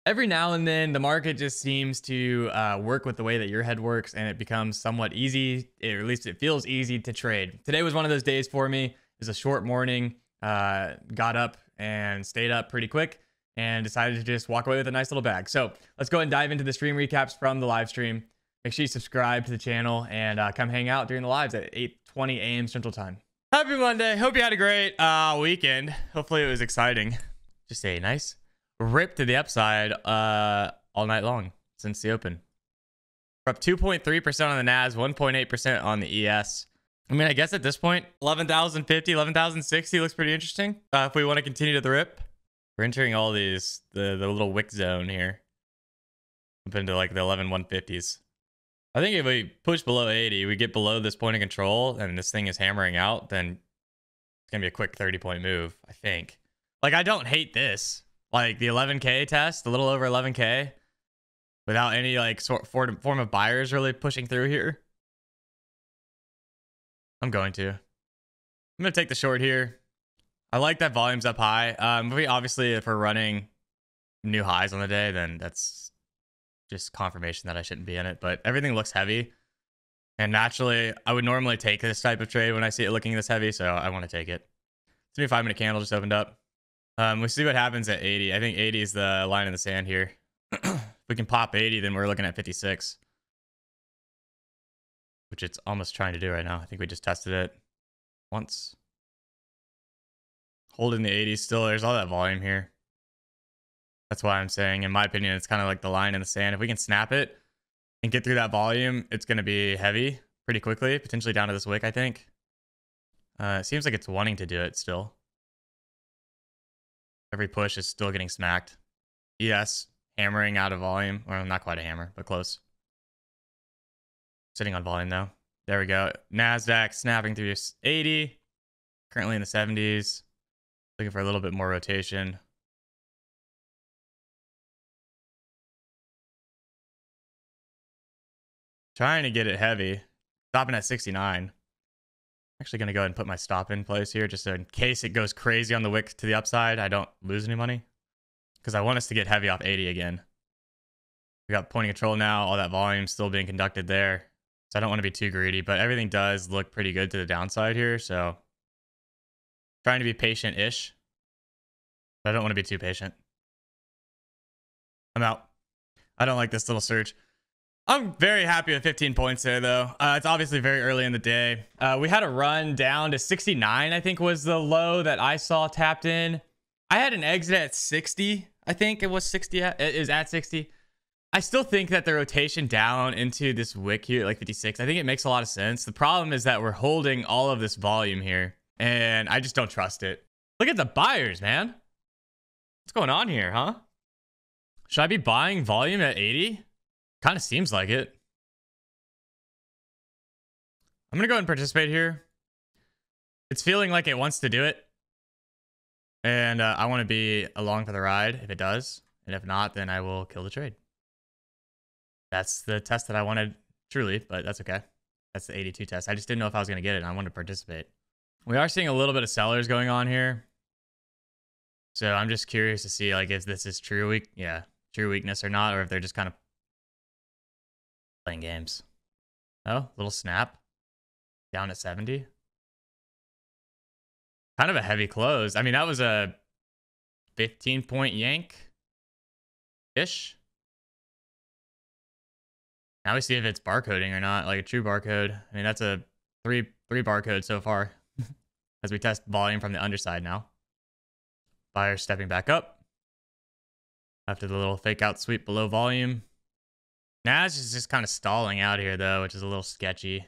Every now and then, the market just seems to work with the way that your head works, and it becomes somewhat easy, or at least it feels easy to trade. Today was one of those days for me. It was a short morning, got up and stayed up pretty quick, and decided to just walk away with a nice little bag. So let's go ahead and dive into the stream recaps from the live stream. Make sure you subscribe to the channel and come hang out during the lives at 8:20 a.m. Central Time. Happy Monday. Hope you had a great weekend. Hopefully it was exciting. Just a nice rip to the upside all night long since the open. We're up 2.3% on the NAS, 1.8% on the ES. I mean, I guess at this point, 11,050, 11,060 looks pretty interesting. If we want to continue to the rip, we're entering all these, the little wick zone here. Up into like the 11,150s. I think if we push below 80, we get below this point of control and this thing is hammering out, then it's going to be a quick 30-point move, I think. Like, I don't hate this. Like the 11K test, a little over 11K, without any like form of buyers really pushing through here. I'm going to take the short here. I like that volume's up high. If we're running new highs on the day, then that's just confirmation that I shouldn't be in it. But everything looks heavy, and naturally, I would normally take this type of trade when I see it looking this heavy, so I want to take it. It's a 5-minute candle just opened up. We'll see what happens at 80. I think 80 is the line in the sand here. If we can pop 80, then we're looking at 56. Which it's almost trying to do right now. I think we just tested it once. Holding the 80 still. There's all that volume here. That's why I'm saying, in my opinion, it's kind of like the line in the sand. If we can snap it and get through that volume, it's going to be heavy pretty quickly. Potentially down to this wick, I think. It seems like it's wanting to do it still. Every push is still getting smacked. ES hammering out of volume. Or not quite a hammer, but close. Sitting on volume though. There we go. NASDAQ snapping through 80. Currently in the 70s. Looking for a little bit more rotation. Trying to get it heavy. Stopping at 69. Actually going to go ahead and put my stop in place here just so in case it goes crazy on the wick to the upside, I don't lose any money. Because I want us to get heavy off 80 again. We got point of control now. All that volume still being conducted there. So I don't want to be too greedy, but everything does look pretty good to the downside here. So trying to be patient-ish. But I don't want to be too patient. I'm out. I don't like this little surge. I'm very happy with 15 points there, though. It's obviously very early in the day. We had a run down to 69, I think was the low that I saw tapped in. I had an exit at 60. I think it was 60. It is at 60. I still think that the rotation down into this wick here, like 56, I think it makes a lot of sense. The problem is that we're holding all of this volume here, and I just don't trust it. Look at the buyers, man. What's going on here, huh? Should I be buying volume at 80? Kind of seems like it. I'm going to go ahead and participate here. It's feeling like it wants to do it. And I want to be along for the ride if it does. And if not, then I will kill the trade. That's the test that I wanted, truly, but that's okay. That's the 82 test. I just didn't know if I was going to get it, and I wanted to participate. We are seeing a little bit of sellers going on here. So I'm just curious to see like if this is true weakness or not, or if they're just kind of playing games. Oh, little snap. Down at 70. Kind of a heavy close. I mean, that was a 15-point yank-ish. Now we see if it's barcoding or not, like a true barcode. I mean, that's a three barcode so far. As we test volume from the underside now. Buyers stepping back up. After the little fake out sweep below volume. NAS is just kind of stalling out here, though, which is a little sketchy.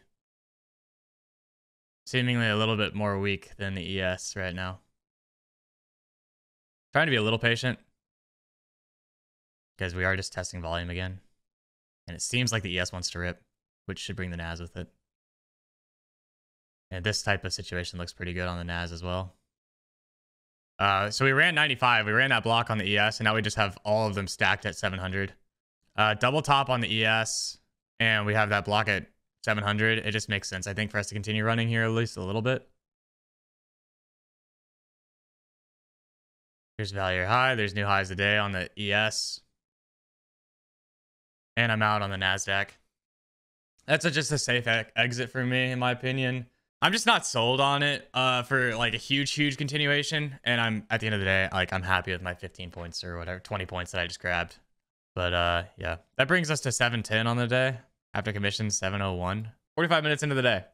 Seemingly a little bit more weak than the ES right now. Trying to be a little patient. Because we are just testing volume again. And it seems like the ES wants to rip, which should bring the NAS with it. And this type of situation looks pretty good on the NAS as well. So we ran 95. We ran that block on the ES, and now we just have all of them stacked at 700. Double top on the ES, and we have that block at 700. It just makes sense, I think, for us to continue running here at least a little bit. Here's value high. There's new highs today on the ES. and I'm out on the NASDAQ. That's just a safe exit for me, in my opinion. I'm just not sold on it for like a huge continuation. And I'm at the end of the day, like I'm happy with my 15 points or whatever, 20 points that I just grabbed. But yeah, that brings us to 710 on the day after commission 701. 45 minutes into the day.